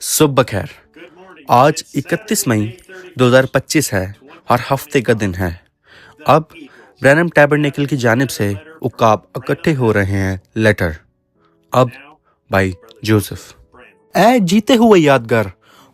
सुबह बखैर। आज 31 मई 2025 है और हफ्ते का दिन है। अब ब्रैनम टैबरनेकल की जानिब से उकाब इकट्ठे हो रहे हैं लेटर। अब भाई जोसेफ। ऐ जीते हुए यादगार,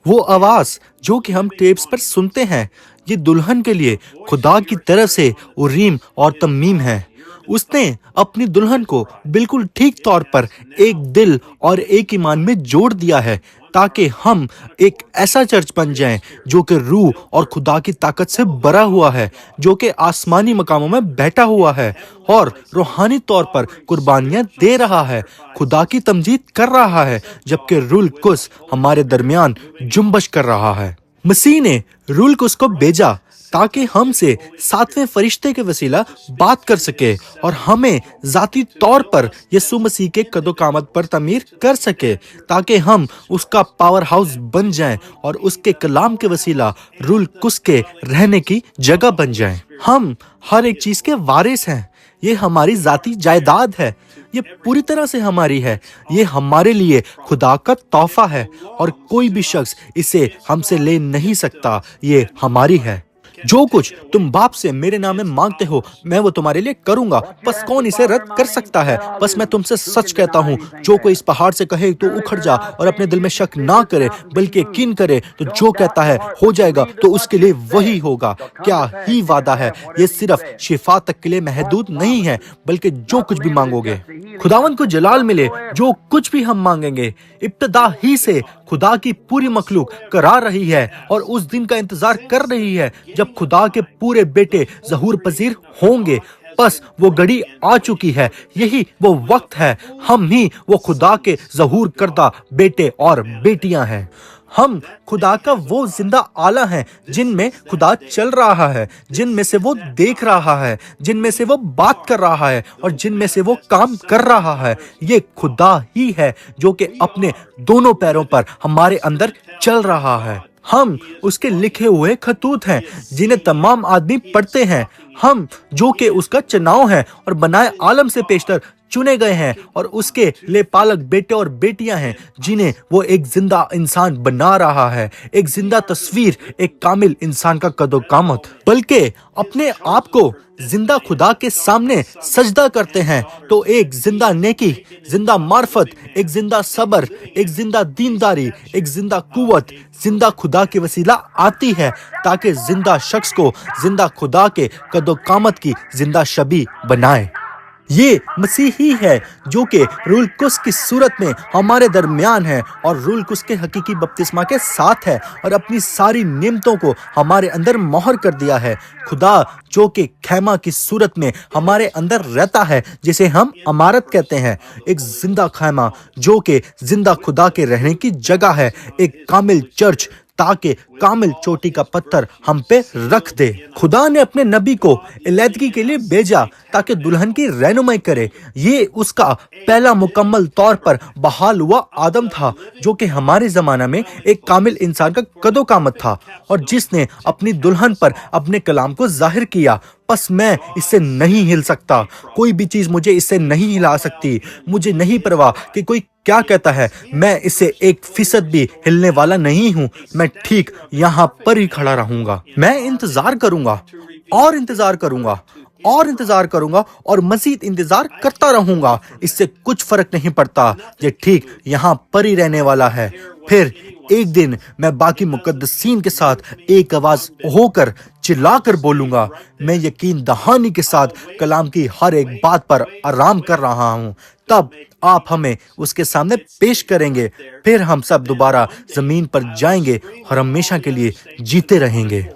वो आवाज जो कि हम टेप्स पर सुनते हैं, ये दुल्हन के लिए खुदा की तरफ से उरीम और तमीम है। उसने अपनी दुल्हन को बिल्कुल ठीक तौर पर एक दिल और एक ईमान में जोड़ दिया है, ताकि हम एक ऐसा चर्च बन जाएं जो कि रूह और खुदा की ताकत से भरा हुआ है, जो कि आसमानी मकामों में बैठा हुआ है और रूहानी तौर पर कुर्बानियां दे रहा है, खुदा की तमजीद कर रहा है, जबकि रूल कुस हमारे दरमियान जुम्बश कर रहा है। मसीह ने रूल कुस को भेजा ताकि हमसे सातवें फरिश्ते के वसीला बात कर सके और हमें जाती तौर पर यीशु मसीह के कदो-कामत पर तमीर कर सके, ताकि हम उसका पावर हाउस बन जाएं और उसके कलाम के वसीला रूल कुस के रहने की जगह बन जाएं। हम हर एक चीज के वारिस हैं। ये हमारी जाती जायदाद है। ये पूरी तरह से हमारी है। ये हमारे लिए खुदा का तोहफा है और कोई भी शख्स इसे हमसे ले नहीं सकता। ये हमारी है। जो कुछ तुम बाप से मेरे नाम में मांगते हो, मैं वो तुम्हारे लिए करूंगा। बस कौन इसे रद्द कर सकता है? बस मैं तुमसे सच कहता हूँ, जो कोई इस पहाड़ से कहे तो उखड़ जा और अपने दिल में शक ना करे बल्कि यकीन करे, तो जो कहता है हो जाएगा, तो उसके लिए वही होगा। क्या ही वादा है! ये सिर्फ शिफा तक के लिए महदूद नहीं है, बल्कि जो कुछ भी मांगोगे, खुदावन को जलाल मिले। जो कुछ भी हम मांगेंगे, इब्तदा ही से खुदा की पूरी मखलूक करा रही है और उस दिन का इंतजार कर रही है जब खुदा के पूरे बेटे ज़हूर पजीर होंगे। बस वो घड़ी आ चुकी है। यही वो वक्त है। हम ही वो खुदा के ज़हूर करदा बेटे और बेटियां हैं। हम खुदा का वो जिंदा आला हैं जिनमें खुदा चल रहा है, जिनमें से वो देख रहा है, जिनमें से वो बात कर रहा है और जिनमें से वो काम कर रहा है। ये खुदा ही है जो कि अपने दोनों पैरों पर हमारे अंदर चल रहा है। हम उसके लिखे हुए खतूत हैं जिन्हें तमाम आदमी पढ़ते हैं। हम जो कि उसका चुनाव है और बनाए आलम से पेशतर चुने गए हैं और उसके ले पालक बेटे और बेटियां हैं जिन्हें वो एक जिंदा इंसान बना रहा है, एक जिंदा तस्वीर, एक कामिल इंसान का कदो-कामत। बल्कि अपने आप को जिंदा खुदा के सामने सजदा करते हैं तो एक जिंदा नेकी, जिंदा मार्फत, एक जिंदा सबर, एक जिंदा दीनदारी, एक जिंदा कुव्वत जिंदा खुदा के वसीला आती है, ताकि जिंदा शख्स को जिंदा खुदा के कदो-कामत की जिंदा शबी बनाए। ये मसीह ही है जो कि रूल कुस की सूरत में हमारे दरमियान है और रूल कुस के हकीकी बपतिस्मा के साथ है और अपनी सारी नेमतों को हमारे अंदर मोहर कर दिया है। खुदा जो कि खैमा की सूरत में हमारे अंदर रहता है, जिसे हम अमारत कहते हैं, एक जिंदा खैमा जो कि जिंदा खुदा के रहने की जगह है, एक कामिल चर्च, ताकि कामिल चोटी का पत्थर हम पे रख दे। खुदा ने अपने नबी को इलैदगी के लिए भेजा ताकि दुल्हन की रहनुमाई करे। ये उसका पहला मुकम्मल तौर पर बहाल हुआ आदम था, जो कि हमारे जमाना में एक कामिल इंसान का कदो-कामत था और जिसने अपनी दुल्हन पर अपने कलाम को जाहिर किया। बस मैं इससे नहीं हिल सकता। कोई भी चीज मुझे इससे नहीं हिला सकती। मुझे नहीं परवाह कि कोई क्या कहता है। मैं इससे 1% भी हिलने वाला नहीं हूँ। मैं ठीक यहाँ पर ही खड़ा रहूंगा। मैं इंतजार करूंगा और इंतजार करूंगा और इंतजार करूंगा और मजीद इंतजार करता रहूंगा। इससे कुछ फर्क नहीं पड़ता। ये ठीक यहाँ पर ही रहने वाला है। फिर एक दिन मैं बाकी मुकद्दसीन के साथ एक आवाज होकर चिल्लाकर बोलूंगा। मैं यकीन दहानी के साथ कलाम की हर एक बात पर आराम कर रहा हूँ। तब आप हमें उसके सामने पेश करेंगे। फिर हम सब दोबारा जमीन पर जाएंगे और हमेशा के लिए जीते रहेंगे।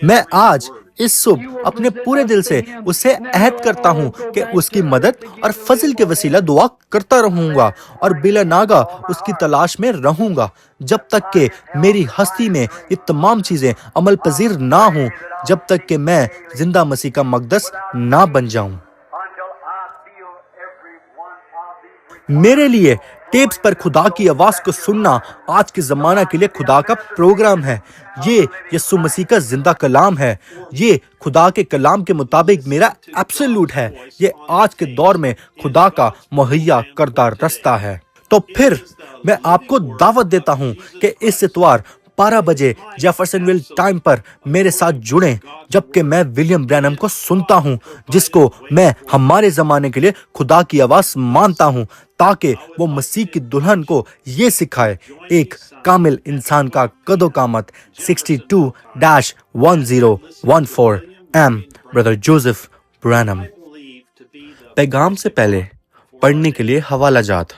मैं आज इस सुबह अपने पूरे दिल से उससे अहद करता हूँ कि उसकी मदद और फजल के वसीला दुआ करता रहूंगा और बिला नागा उसकी तलाश में रहूंगा, जब तक कि मेरी हस्ती में ये तमाम चीजें अमल पजीर ना हों, जब तक कि मैं जिंदा मसीह का मकदस ना बन जाऊं। मेरे लिए टेप्स पर खुदा की आवाज को सुनना आज के जमाना के लिए खुदा का प्रोग्राम है। ये यीशु मसीह का जिंदा कलाम है। ये खुदा के कलाम के मुताबिक मेरा एब्सोल्यूट है। ये आज के दौर में खुदा का मुहैया करदा रास्ता है। تو پھر میں آپ کو دعوت دیتا ہوں کہ اس اتوار 12 بجے جیفرسن ویل ٹائم پر میرے ساتھ جڑیں، جبکہ میں ولیم برینہم کو سنتا ہوں، جس کو میں ہمارے زمانے کے لیے خدا کی آواز مانتا ہوں، تاکہ وہ مسیح کی دلہن کو یہ سکھائے۔ ایک کامل انسان کا قد و قامت 62-1014 ایم بردر جوزف برینہم۔ پیغام سے پہلے پڑھنے کے لیے حوالہ جات: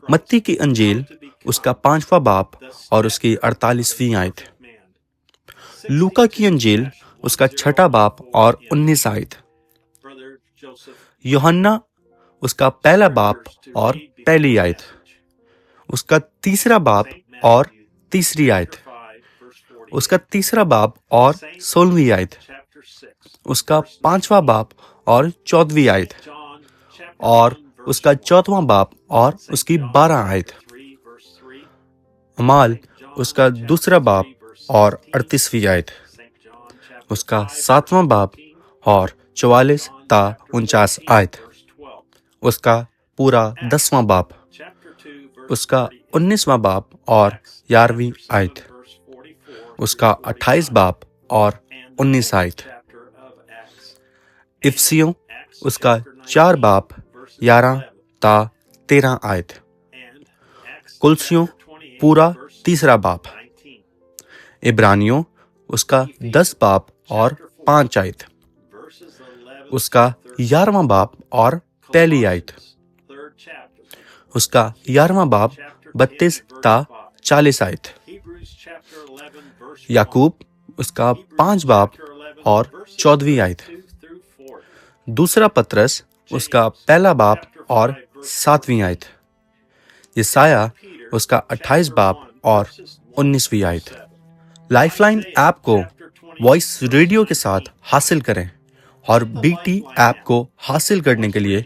متی کی انجیل اس کا 5واں باب اور اس کی 48ویں آیت، لوکا کی انجیل اس کا 6واں باب اور 19 آیت، یوحنا اس کا 1 باب اور 1 آیت، اس کا 3 باب اور 3 آیت، اس کا 3 باب اور 16 آیت، اس کا 5واں باب اور 14 آیت، اور اس کا 4واں باب اور اس کی 12 آیت، اعمال اس کا 2 باب اور 38ویں آیت، اس کا 7واں باب اور 44 تا 49 آیت، اس کا پورا 10واں باب، اس کا 19واں باب اور 11ویں آیت، اس کا 28 باب اور 19 آیت، افسیوں اس کا 4 باب 11 تا 13 آیت، کلسیوں پورا 3 باب، عبرانیوں اس کا 10 باب اور 5 آیت، اس کا 11واں باب اور 1 آیت، اس کا 11واں باب 32 تا 40 آیت، یعقوب اس کا 5 باب اور 14 آیت، دوسرا پطرس اس کا 1 باب اور 7 آیت، یسایہ اس کا 28 باب اور 19 آیت۔ لائف لائن ایپ کو وائس ریڈیو کے ساتھ حاصل کریں اور BT ایپ کو حاصل کرنے کے لیے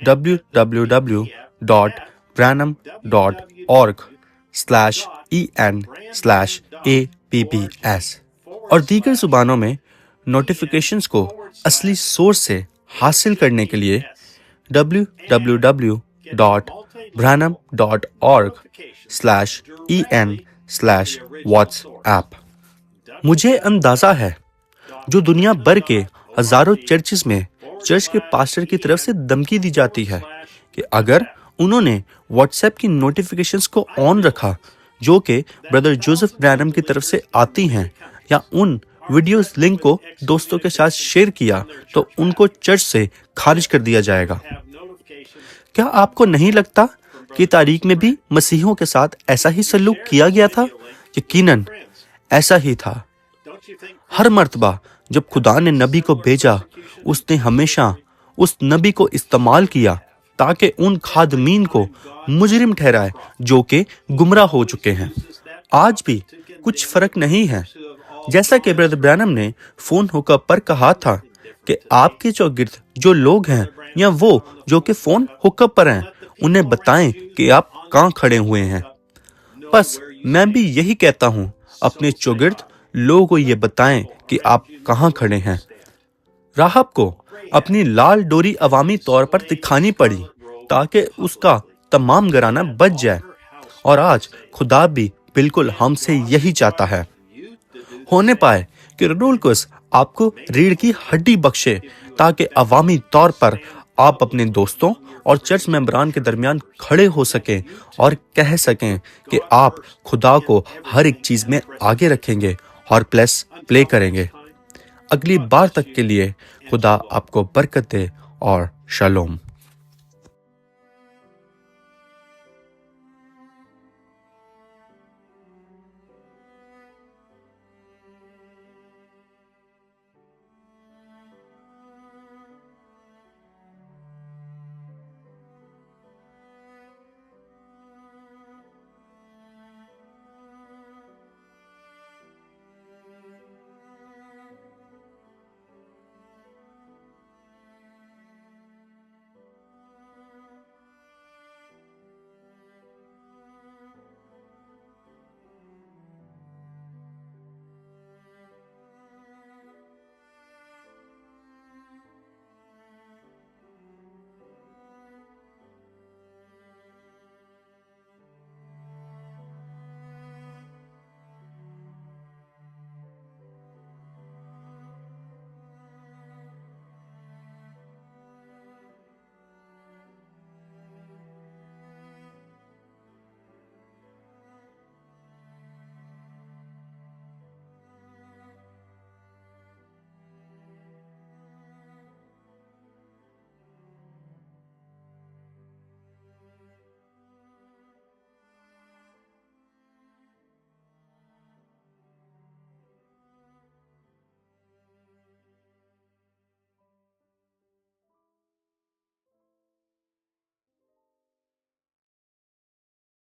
www.branham.org/en/APPS اور دیگر زبانوں میں نوٹیفیکیشنز کو اصلی سورس سے حاصل کرنے کے لیے www.branham.org/en/WhatsApp۔ مجھے اندازہ ہے جو دنیا بھر کے ہزاروں چرچز میں چرچ کے پاسٹر کی طرف سے دھمکی دی جاتی ہے کہ اگر انہوں نے واٹس ایپ کی نوٹیفیکیشنز کو آن رکھا جو کہ بردر جوزف برینہم کی طرف سے آتی ہیں، یا ان ویڈیوز لنک کو دوستوں کے ساتھ شیئر کیا، تو ان کو چرچ سے خارج کر دیا جائے گا۔ کیا آپ کو نہیں لگتا کہ تاریخ میں بھی مسیحیوں کے ساتھ ایسا ہی سلوک کیا گیا تھا؟ یقیناً ایسا ہی تھا۔ ہر مرتبہ جب خدا نے نبی کو بھیجا، اس نے ہمیشہ اس نبی کو استعمال کیا تاکہ ان خادمین کو مجرم ٹھہرائے جو کہ گمراہ ہو چکے ہیں۔ آج بھی کچھ فرق نہیں ہے، جیسا کہ بردر برینہم نے فون ہوکا پر کہا تھا کہ آپ کے چوگرد جو لوگ ہیں یا وہ جو کہ فون ہوکا پر ہیں، انہیں بتائیں کہ آپ کہاں کھڑے ہوئے ہیں۔ بس میں بھی یہی کہتا ہوں، اپنے چوگرد لوگوں کو یہ بتائیں کہ آپ کہاں کھڑے ہیں۔ راہب کو اپنی لال ڈوری عوامی طور پر دکھانی پڑی تاکہ اس کا تمام گھرانہ بچ جائے، اور آج خدا بھی بالکل ہم سے یہی چاہتا ہے۔ ہونے پائے کہ رڈولکس آپ کو ریڑھ کی ہڈی بخشے تاکہ عوامی طور پر آپ اپنے دوستوں اور چرچ ممبران کے درمیان کھڑے ہو سکیں اور کہہ سکیں کہ آپ خدا کو ہر ایک چیز میں آگے رکھیں گے اور پلے کریں گے۔ اگلی بار تک کے لیے خدا آپ کو برکت دے اور شالوم۔